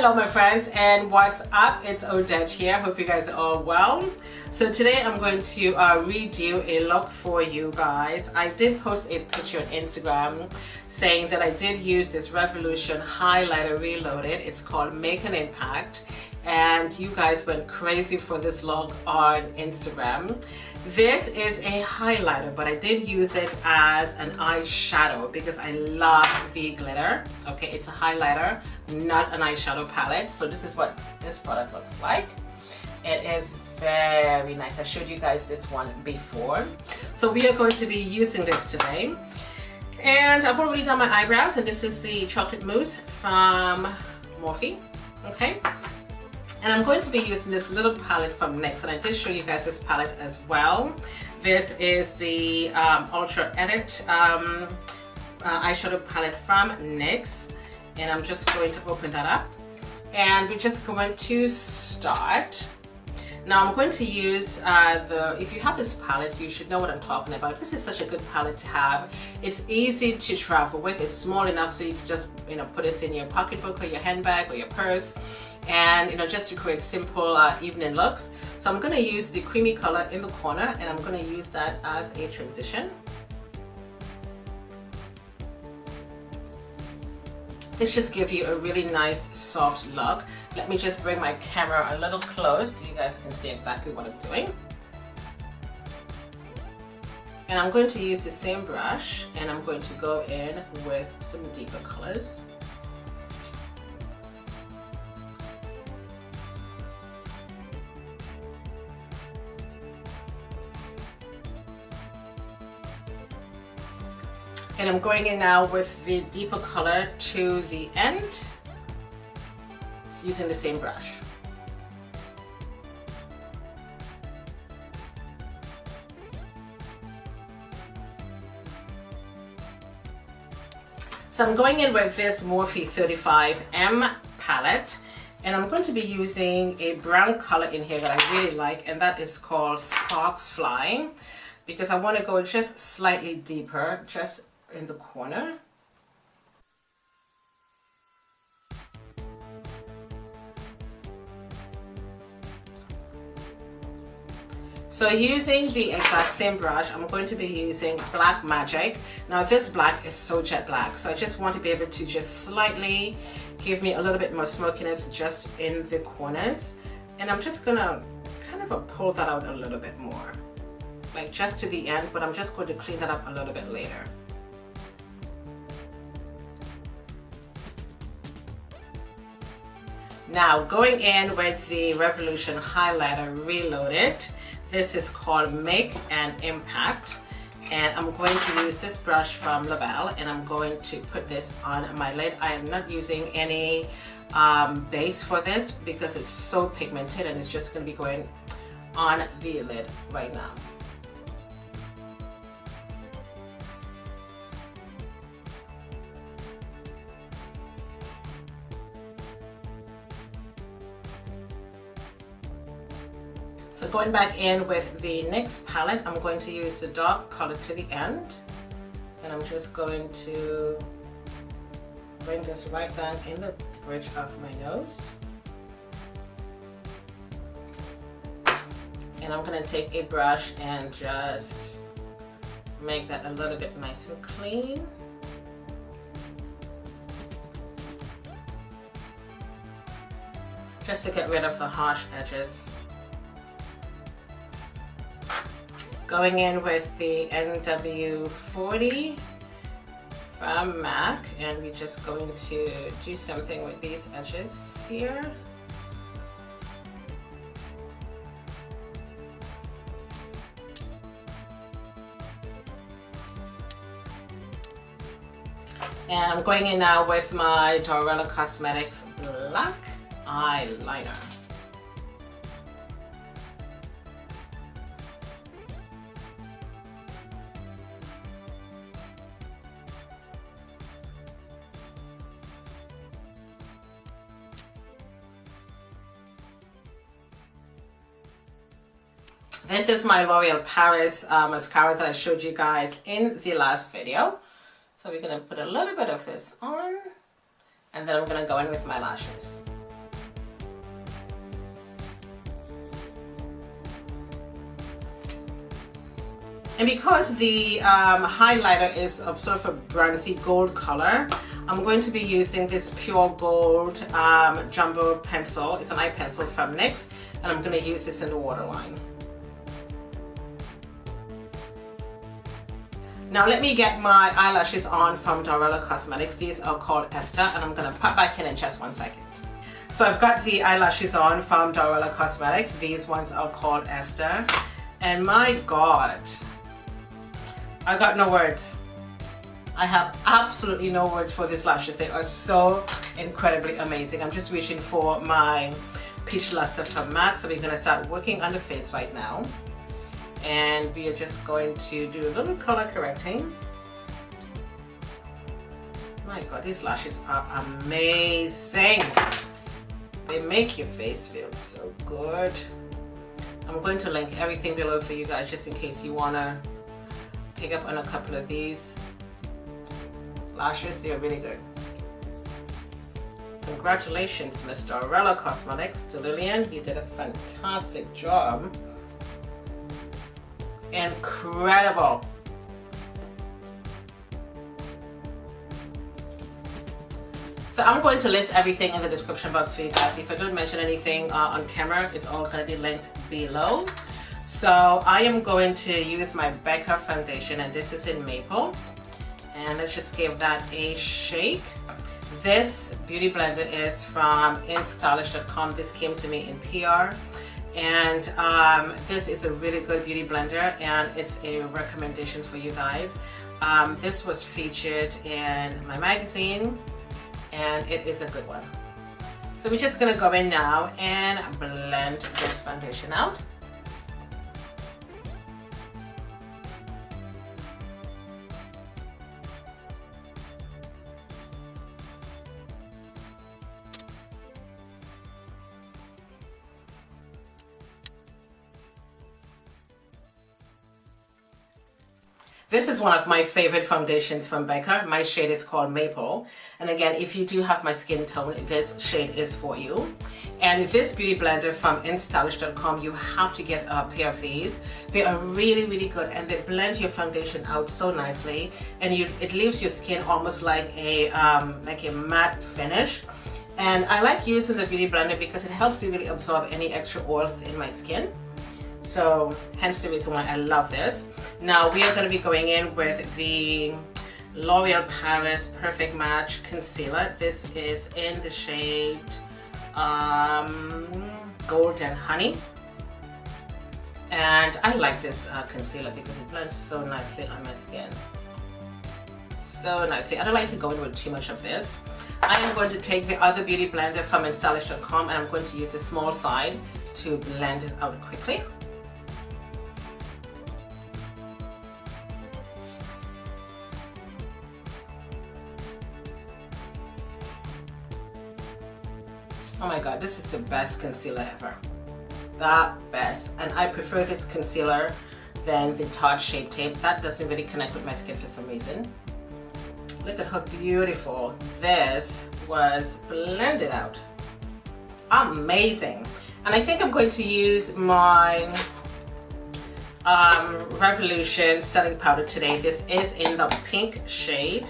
Hello my friends, and what's up? It's Odette here. Hope you guys are all well. So today I'm going to redo a look for you guys. I did post a picture on Instagram saying that I did use this Revolution highlighter reloaded. It's called Make an Impact, and you guys went crazy for this look on Instagram. This is a highlighter, but I did use it as an eyeshadow because I love the glitter. Okay, it's a highlighter, not an eyeshadow palette. So this is what this product looks like. It is very nice. I showed you guys this one before. So we are going to be using this today. And I've already done my eyebrows, and this is the chocolate mousse from Morphe. Okay. And I'm going to be using this little palette from NYX, and I did show you guys this palette as well. This is the Ultra Edit eyeshadow palette from NYX, and I'm just going to open that up, and we're just going to start. Now I'm going to use if you have this palette, you should know what I'm talking about. This is such a good palette to have. It's easy to travel with. It's small enough so you can just put this in your pocketbook or your handbag or your purse, and just to create simple evening looks. So I'm going to use the creamy color in the corner, and I'm going to use that as a transition. This just gives you a really nice soft look. Let me just bring my camera a little close so you guys can see exactly what I'm doing. And I'm going to use the same brush, and I'm going to go in with some deeper colors. And I'm going in now with the deeper color to the end, using the same brush. So I'm going in with this Morphe 35M palette, and I'm going to be using a brown color in here that I really like, and that is called Sparks Fly, because I want to go just slightly deeper, just in the corner. So using the exact same brush, I'm going to be using Black Magic. Now this black is so jet black, so I just want to be able to just slightly give me a little bit more smokiness just in the corners. And I'm just gonna kind of pull that out a little bit more, like just to the end, but I'm just going to clean that up a little bit later. Now going in with the Revolution highlighter reloaded. This is called Make an Impact, and I'm going to use this brush from Loreal, and I'm going to put this on my lid. I am not using any base for this because it's so pigmented, and it's just going to be going on the lid right now. So going back in with the NYX palette, I'm going to use the dark color to the end, and I'm just going to bring this right down in the bridge of my nose. And I'm going to take a brush and just make that a little bit nice and clean. Just to get rid of the harsh edges. Going in with the NW40 from MAC, and we're just going to do something with these edges here. And I'm going in now with my Darella Cosmetics Black Eyeliner. This is my L'Oreal Paris mascara that I showed you guys in the last video. So we're going to put a little bit of this on, and then I'm going to go in with my lashes. And because the highlighter is of sort of a bronzy gold color, I'm going to be using this pure gold jumbo pencil. It's an eye pencil from NYX, and I'm going to use this in the waterline. Now let me get my eyelashes on from Darella Cosmetics. These are called Esther, and I'm going to pop back in just 1 second. So I've got the eyelashes on from Darella Cosmetics. These ones are called Esther. And my God, I got no words. I have absolutely no words for these lashes. They are so incredibly amazing. I'm just reaching for my peach lustre from Matte. So we're going to start working on the face right now. And we are just going to do a little color correcting. My God, these lashes are amazing. They make your face feel so good. I'm going to link everything below for you guys just in case you want to pick up on a couple of these lashes. They are really good. Congratulations, Miss Darella Cosmetics. To Lillian, you did a fantastic job. Incredible. So I'm going to list everything in the description box for you guys. If I don't mention anything on camera, it's all going to be linked below. So I am going to use my Becca foundation, and this is in Maple. And let's just give that a shake. This beauty blender is from Instylish.com. This came to me in PR. And this is a really good beauty blender, and it's a recommendation for you guys. This was featured in my magazine, and it is a good one. So we're just gonna go in now and blend this foundation out. This is one of my favorite foundations from Becca. My shade is called Maple. And again, if you do have my skin tone, this shade is for you. And this beauty blender from Instylish.com, you have to get a pair of these. They are really, really good, and they blend your foundation out so nicely. And it leaves your skin almost like a matte finish. And I like using the beauty blender because it helps you really absorb any extra oils in my skin. So hence the reason why I love this. Now we are going to be going in with the Loreal Paris Perfect Match Concealer. This is in the shade Golden Honey. And I like this concealer because it blends so nicely on my skin. So nicely. I don't like to go in with too much of this. I am going to take the other beauty blender from Instylish.com, and I'm going to use the small side to blend it out quickly. Oh my God, this is the best concealer ever. The best. And I prefer this concealer than the Tarte Shape Tape. That doesn't really connect with my skin for some reason. Look at how beautiful this was blended out. Amazing. And I think I'm going to use my Revolution setting powder today. This is in the pink shade.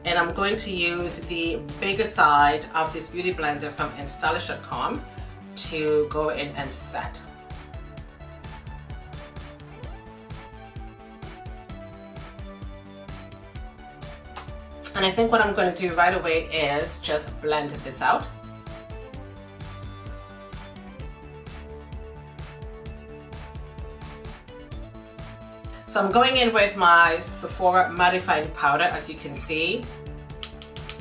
And I'm going to use the bigger side of this beauty blender from Instylish.com to go in and set. And I think what I'm going to do right away is just blend this out. So I'm going in with my Sephora Mattifying Powder. As you can see,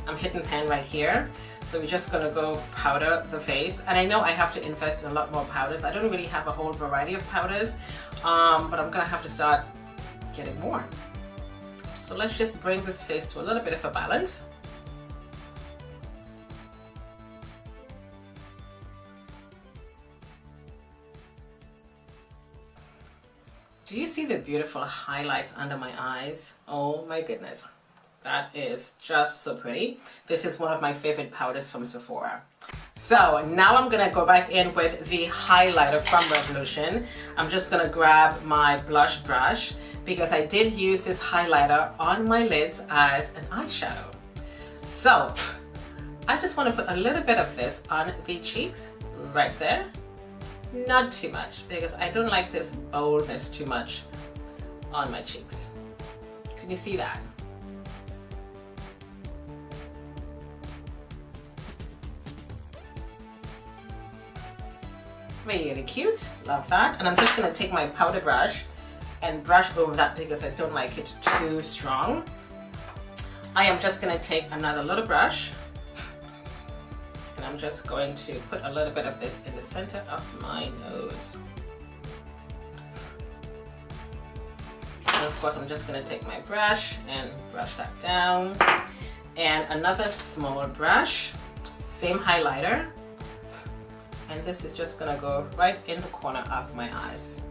I'm hitting pan right here. So we're just going to go powder the face. And I know I have to invest in a lot more powders. I don't really have a whole variety of powders, but I'm going to have to start getting more. So let's just bring this face to a little bit of a balance. Do you see the beautiful highlights under my eyes? Oh my goodness. That is just so pretty. This is one of my favorite powders from Sephora. So now I'm gonna go back in with the highlighter from Revolution. I'm just gonna grab my blush brush because I did use this highlighter on my lids as an eyeshadow. So I just want to put a little bit of this on the cheeks right there. Not too much because I don't like this boldness too much on my cheeks. Can you see that? Really cute, love that. And I'm just gonna take my powder brush and brush over that because I don't like it too strong. I am just gonna take another little brush and I'm just going to put a little bit of this in the center of my nose. And of course I'm just gonna take my brush and brush that down. And another small brush, same highlighter. And this is just gonna go right in the corner of my eyes.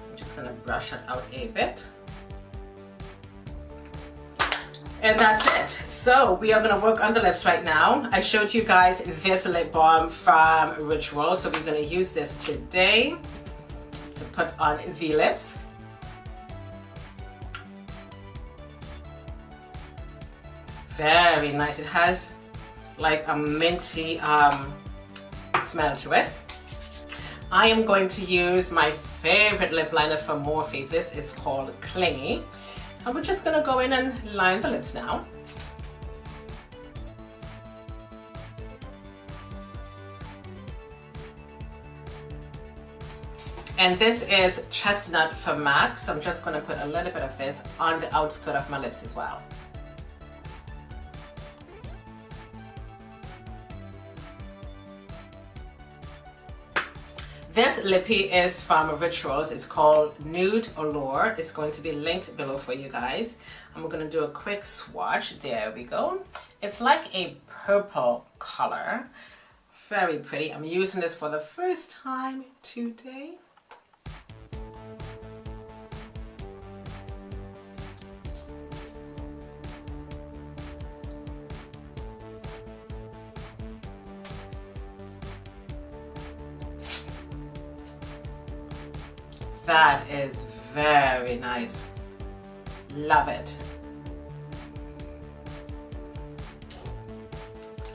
I'm just gonna brush it out a bit. And that's it. So we are gonna work on the lips right now. I showed you guys this lip balm from Ritual, so we're gonna use this today to put on the lips. Very nice. It has like a minty smell to it. I am going to use my favorite lip liner from Morphe. This is called Clingy. And we're just going to go in and line the lips now. And this is Chestnut from MAC. So I'm just going to put a little bit of this on the outskirt of my lips as well. This lippy is from Rituals. It's called Nude Allure. It's going to be linked below for you guys. And we're going to do a quick swatch. There we go. It's like a purple color. Very pretty. I'm using this for the first time today. That is very nice. Love it.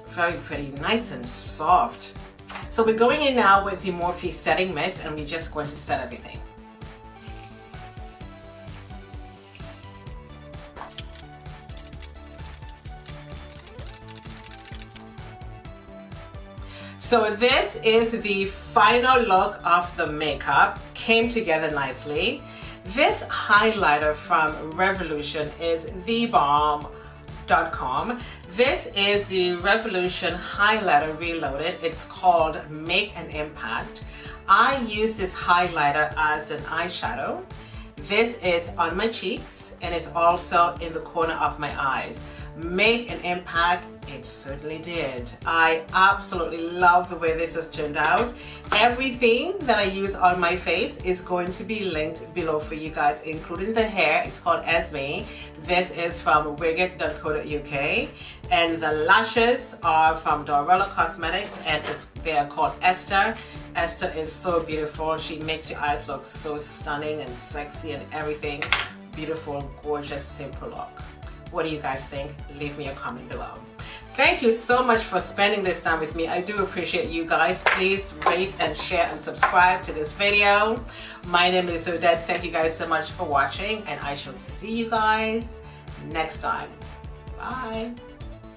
Very pretty, nice and soft. So we're going in now with the Morphe setting mist and we're just going to set everything. So this is the final look of the makeup. Came together nicely. This highlighter from Revolution is thebalm.com. This is the Revolution highlighter reloaded. It's called Make an Impact. I use this highlighter as an eyeshadow. This is on my cheeks and it's also in the corner of my eyes. Make an impact, it certainly did. I absolutely love the way this has turned out. Everything that I use on my face is going to be linked below for you guys, including the hair. It's called Esme. This is from wigit.co.uk. And the lashes are from Darella Cosmetics and they're called Esther. Esther is so beautiful. She makes your eyes look so stunning and sexy and everything. Beautiful, gorgeous, simple look. What do you guys think? Leave me a comment below. Thank you so much for spending this time with me. I do appreciate you guys. Please rate and share and subscribe to this video. My name is Odette. Thank you guys so much for watching and I shall see you guys next time. Bye.